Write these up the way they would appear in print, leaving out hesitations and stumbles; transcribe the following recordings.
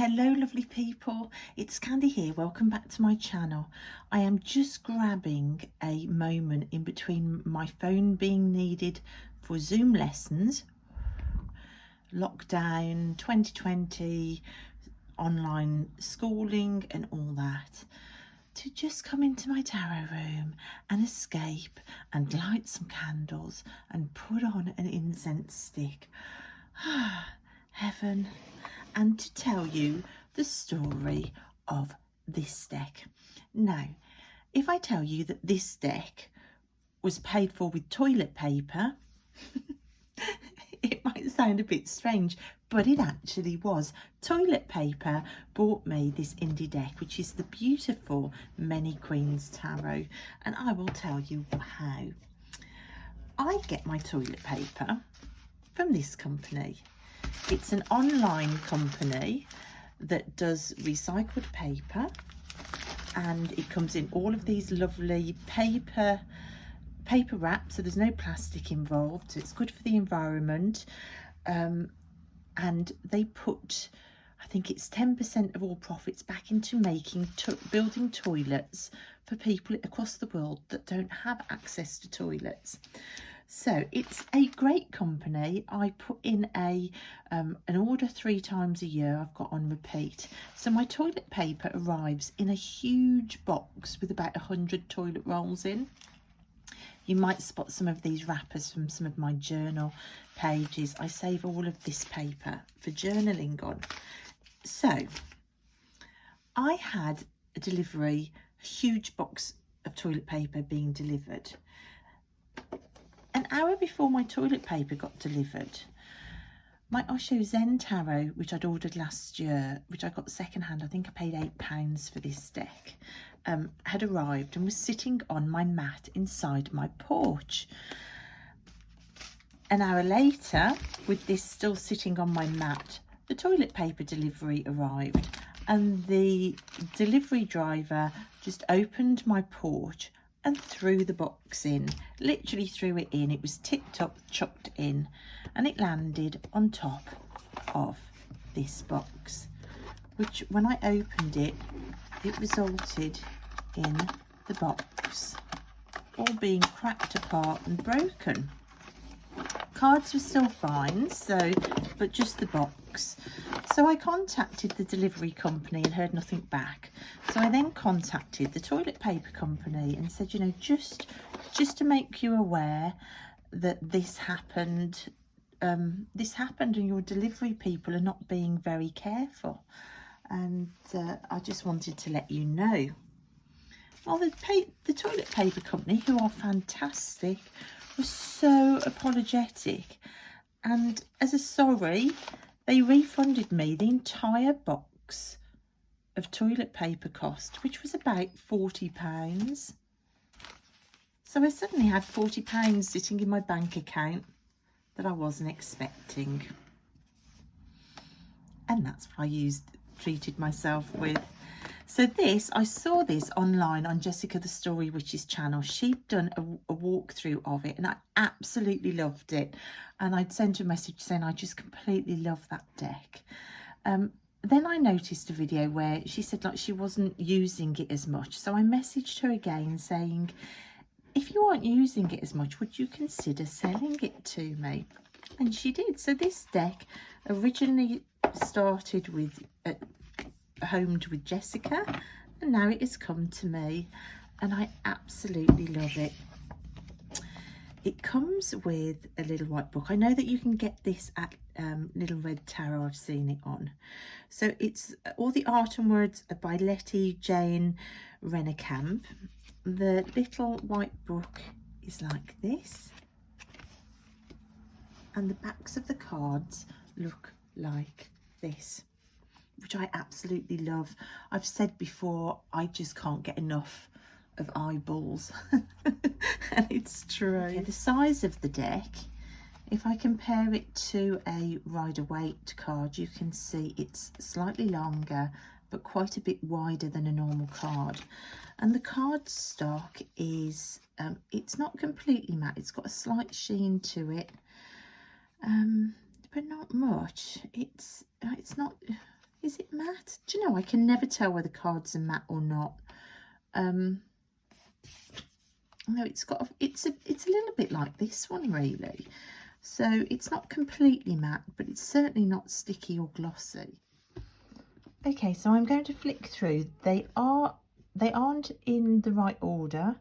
Hello lovely people, it's Candy here. Welcome back to my channel. I am just grabbing a moment in between my phone being needed for Zoom lessons, lockdown 2020, online schooling and all that, to just come into my tarot room and escape and light some candles and put on an incense stick. Heaven. And to tell you the story of this deck. Now, if I tell you that this deck was paid for with toilet paper, it might sound a bit strange, but it actually was. Toilet paper bought me this indie deck, which is the beautiful Many Queens Tarot, and I will tell you how. I get my toilet paper from this company. It's an online company that does recycled paper, and it comes in all of these lovely paper wraps, so there's no plastic involved, so it's good for the environment. And they put, I think it's 10% of all profits back into building toilets for people across the world that don't have access to toilets. So it's a great company. I put in an order 3 times a year. I've got on repeat. So my toilet paper arrives in a huge box with about 100 toilet rolls in. You might spot some of these wrappers from some of my journal pages. I save all of this paper for journaling on. So I had a delivery, a huge box of toilet paper being delivered. An hour before my toilet paper got delivered, my Osho Zen Tarot, which I'd ordered last year, which I got secondhand, I think I paid £8 for this deck, had arrived and was sitting on my mat inside my porch. An hour later, with this still sitting on my mat, the toilet paper delivery arrived, and the delivery driver just opened my porch and threw the box in, literally threw it in. It was tipped up, chucked in, and it landed on top of this box, which when I opened it, it resulted in the box all being cracked apart and broken. Cards were still fine, but just the box. So I contacted the delivery company and heard nothing back. So I then contacted the toilet paper company and said, you know, just to make you aware that this happened and your delivery people are not being very careful. And I just wanted to let you know. Well, the toilet paper company, who are fantastic, was so apologetic, and as a sorry, they refunded me the entire box of toilet paper cost, which was about £40. So I suddenly had £40 sitting in my bank account that I wasn't expecting, and that's what I treated myself with. So I saw this online on Jessica the Story Witch's channel. She'd done a walkthrough of it and I absolutely loved it. And I'd sent her a message saying I just completely love that deck. Then I noticed a video where she said like she wasn't using it as much. So I messaged her again saying, if you aren't using it as much, would you consider selling it to me? And she did. So this deck originally started with homed with Jessica, and now it has come to me, and I absolutely love it. It comes with a little white book. I know that you can get this at Little Red Tarot. I've seen it on. So it's all the art and words are by Lettie Jane Rennekamp. The little white book is like this, and the backs of the cards look like this, which I absolutely love. I've said before, I just can't get enough of eyeballs. And it's true. Okay, the size of the deck, if I compare it to a Rider-Waite card, you can see it's slightly longer, but quite a bit wider than a normal card. And the card stock is, it's not completely matte. It's got a slight sheen to it, but not much. It's not Is it matte? Do you know, I can never tell whether cards are matte or not. No, it's a little bit like this one really. So it's not completely matte, but it's certainly not sticky or glossy. Okay, so I'm going to flick through. They aren't in the right order,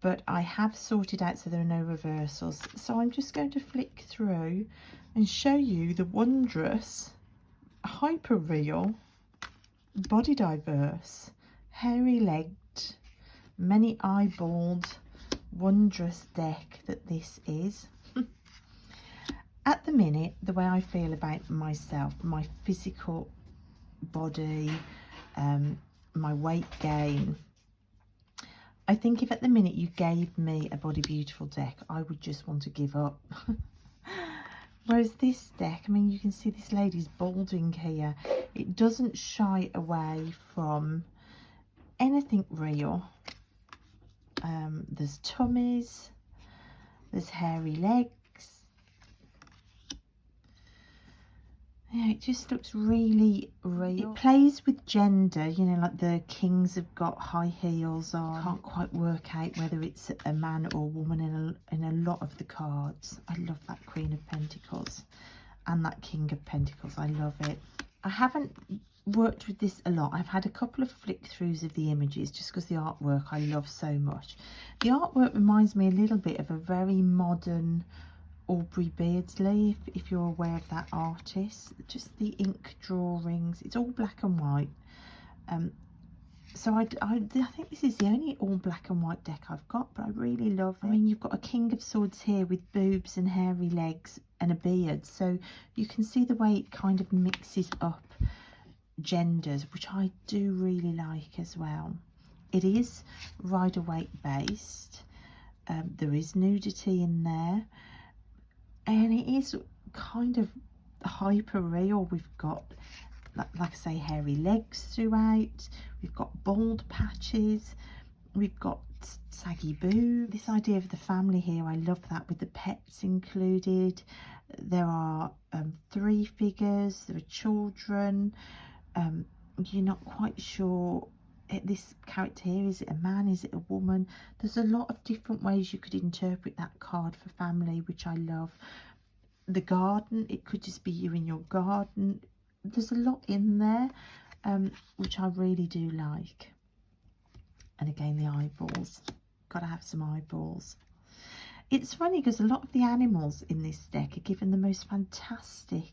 but I have sorted out so there are no reversals. So I'm just going to flick through and show you the wondrous, hyper real, body diverse, hairy legged, many eyeballed, wondrous deck that this is. At the minute, the way I feel about myself, my physical body, my weight gain, I think if at the minute you gave me a Body Beautiful deck, I would just want to give up. Whereas this deck, I mean, you can see this lady's balding here. It doesn't shy away from anything real. There's tummies, there's hairy legs. Yeah, it just looks really real. It plays with gender, you know, like the kings have got high heels on. Can't quite work out whether it's a man or a woman in a lot of the cards. I love that Queen of Pentacles and that King of Pentacles. I love it. I haven't worked with this a lot. I've had a couple of flick throughs of the images just because the artwork I love so much. The artwork reminds me a little bit of a very modern Aubrey Beardsley, if you're aware of that artist. Just the ink drawings, it's all black and white. So I think this is the only all black and white deck I've got, but I really love it. I mean, you've got a King of Swords here with boobs and hairy legs and a beard, so you can see the way it kind of mixes up genders, which I do really like as well. It is Rider-Waite based. There is nudity in there. And it is kind of hyper real. We've got, like I say, hairy legs throughout. We've got bald patches. We've got saggy boobs. This idea of the family here, I love that, with the pets included. There are 3 figures. There are children. You're not quite sure. This character here, is it a man, is it a woman? There's a lot of different ways you could interpret that card for family, which I love. The garden, it could just be you in your garden. There's a lot in there, which I really do like. And again, the eyeballs, gotta have some eyeballs. It's funny because a lot of the animals in this deck are given the most fantastic,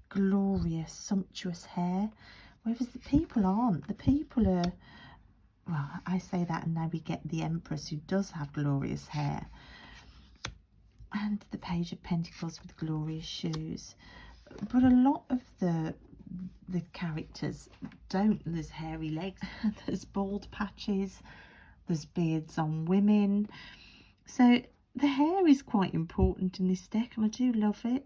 glorious, sumptuous hair, whereas the people aren't. The people are, well, I say that and now we get the Empress, who does have glorious hair, and the Page of Pentacles with glorious shoes. But a lot of the characters don't. There's hairy legs, there's bald patches, there's beards on women. So the hair is quite important in this deck, and I do love it.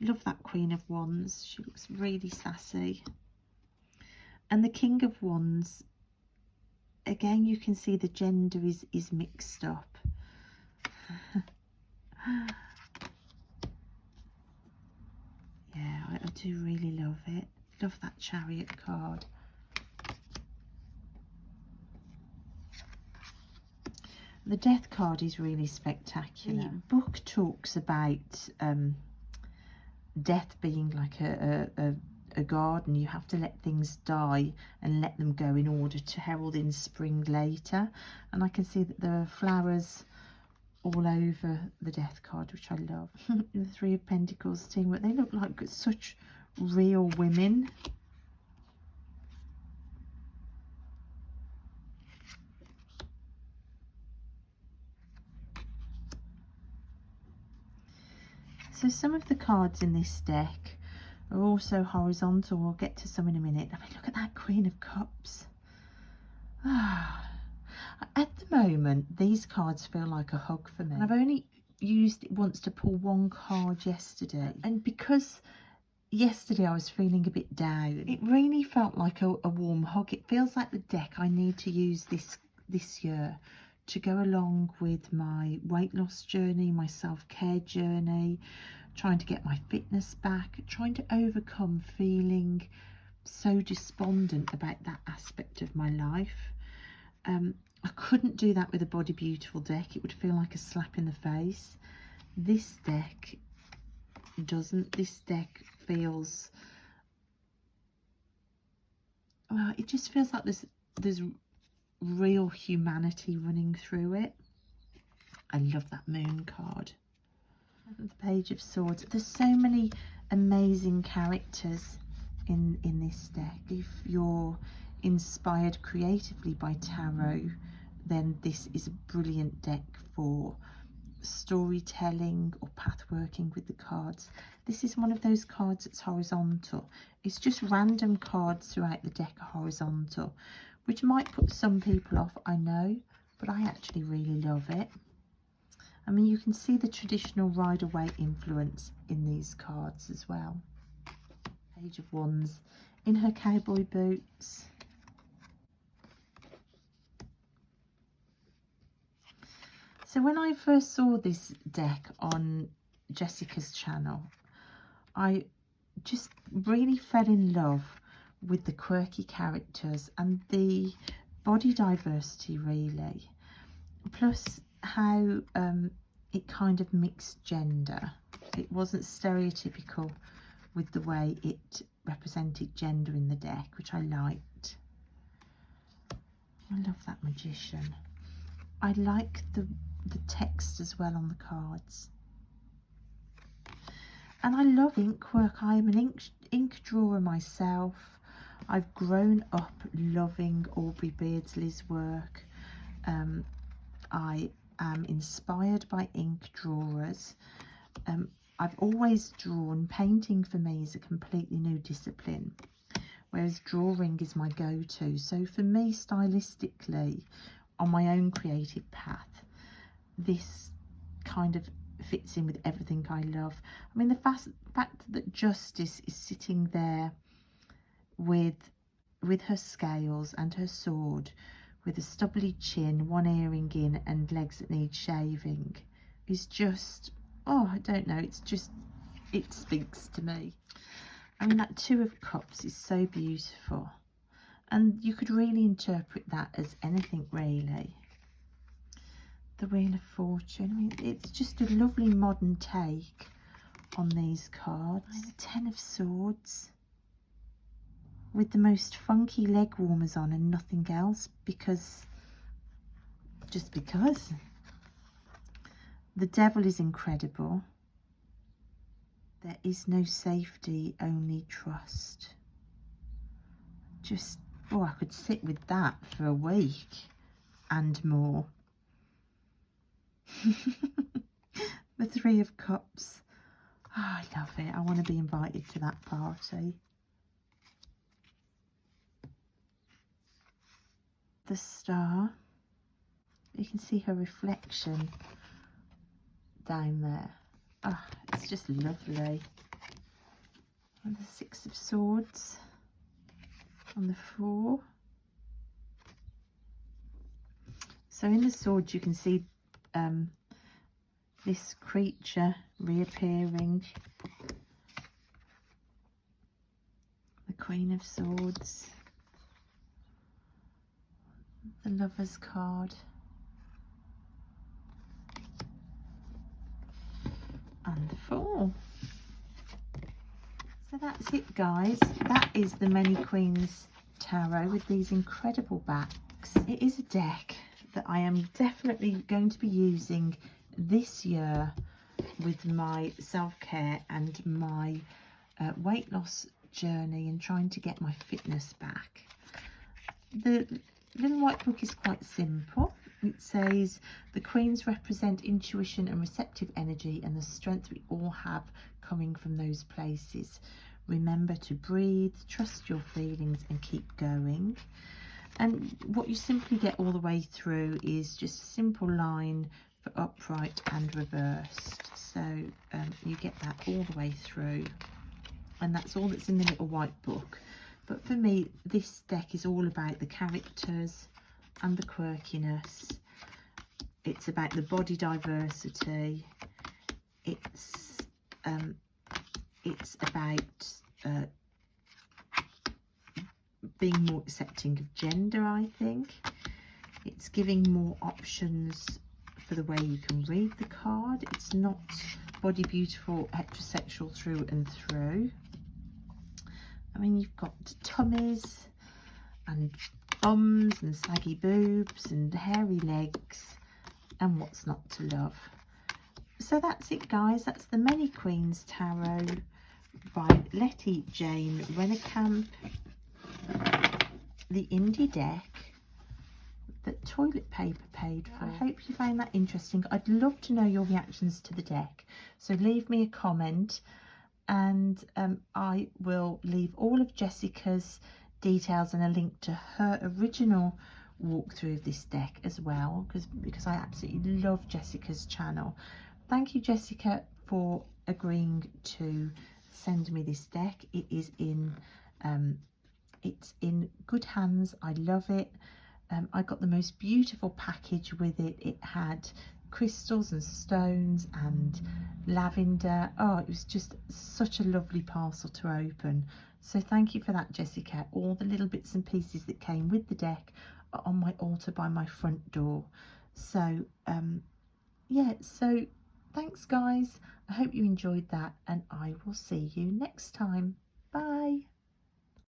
Love that Queen of Wands. She looks really sassy. And the King of Wands, again, you can see the gender is mixed up. Yeah, I do really love it. Love that Chariot card. The Death card is really spectacular. The book talks about death being like a garden. You have to let things die and let them go in order to herald in spring later. And I can see that there are flowers all over the Death card, which I love. The Three of Pentacles team, but they look like such real women. So some of the cards in this deck are also horizontal. We'll get to some in a minute. I mean, look at that Queen of Cups. At the moment, these cards feel like a hug for me. And I've only used it once to pull one card yesterday. And because yesterday I was feeling a bit down, it really felt like a warm hug. It feels like the deck I need to use this year to go along with my weight loss journey, my self-care journey, trying to get my fitness back, trying to overcome feeling so despondent about that aspect of my life. I couldn't do that with a Body Beautiful deck. It would feel like a slap in the face. This deck doesn't. This deck feels, well, it just feels like there's real humanity running through it. I love that Moon card. The Page of Swords. There's so many amazing characters in this deck. If you're inspired creatively by tarot, then this is a brilliant deck for storytelling or path working with the cards. This is one of those cards that's horizontal. It's just random cards throughout the deck are horizontal, which might put some people off, I know, but I actually really love it. I mean, you can see the traditional Rider-Waite influence in these cards as well. Page of Wands in her cowboy boots. So when I first saw this deck on Jessica's channel, I just really fell in love with the quirky characters and the body diversity, really. Plus how it kind of mixed gender. It wasn't stereotypical with the way it represented gender in the deck, which I liked. I love that Magician. I like the text as well on the cards. And I love ink work. I am an ink drawer myself. I've grown up loving Aubrey Beardsley's work. I am inspired by ink drawers. I've always drawn. Painting for me is a completely new discipline, whereas drawing is my go-to. So for me, stylistically, on my own creative path, this kind of fits in with everything I love. I mean, the fact that Justice is sitting there with her scales and her sword, with a stubbly chin, one earring in, and legs that need shaving, is just, oh, I don't know, it's just, it speaks to me. I mean, that Two of Cups is so beautiful, and you could really interpret that as anything, really. The Wheel of Fortune, I mean, it's just a lovely modern take on these cards. The Ten of Swords, with the most funky leg warmers on and nothing else, just because. The Devil is incredible. There is no safety, only trust. Just, oh, I could sit with that for a week and more. The Three of Cups. Oh, I love it. I want to be invited to that party. The Star. You can see her reflection down there. Oh, it's just lovely. And the Six of Swords on the floor. So in the swords you can see this creature reappearing. The Queen of Swords. The Lover's card. And the Fool. So that's it, guys. That is the Many Queens Tarot with these incredible backs. It is a deck that I am definitely going to be using this year with my self-care and my weight loss journey and trying to get my fitness back. The little white book is quite simple. It says the queens represent intuition and receptive energy and the strength we all have coming from those places. Remember to breathe, trust your feelings and keep going. And what you simply get all the way through is just a simple line for upright and reversed. So you get that all the way through, and that's all that's in the little white book. But for me, this deck is all about the characters and the quirkiness. It's about the body diversity. It's about being more accepting of gender, I think. It's giving more options for the way you can read the card. It's not body beautiful, heterosexual through and through. I mean, you've got tummies and bums and saggy boobs and hairy legs, and what's not to love. So that's it, guys. That's the Many Queens Tarot by Lettie Jane Rennekamp, the indie deck that toilet paper paid for. I hope you found that interesting. I'd love to know your reactions to the deck, so leave me a comment, and I will leave all of Jessica's details and a link to her original walkthrough of this deck as well, because I absolutely love Jessica's channel. Thank you, Jessica, for agreeing to send me this deck. It is in it's in good hands. I love it. I got the most beautiful package with it. It had crystals and stones and lavender. Oh, it was just such a lovely parcel to open. So thank you for that, Jessica. All the little bits and pieces that came with the deck are on my altar by my front door. So yeah, so thanks, guys. I hope you enjoyed that, and I will see you next time. Bye.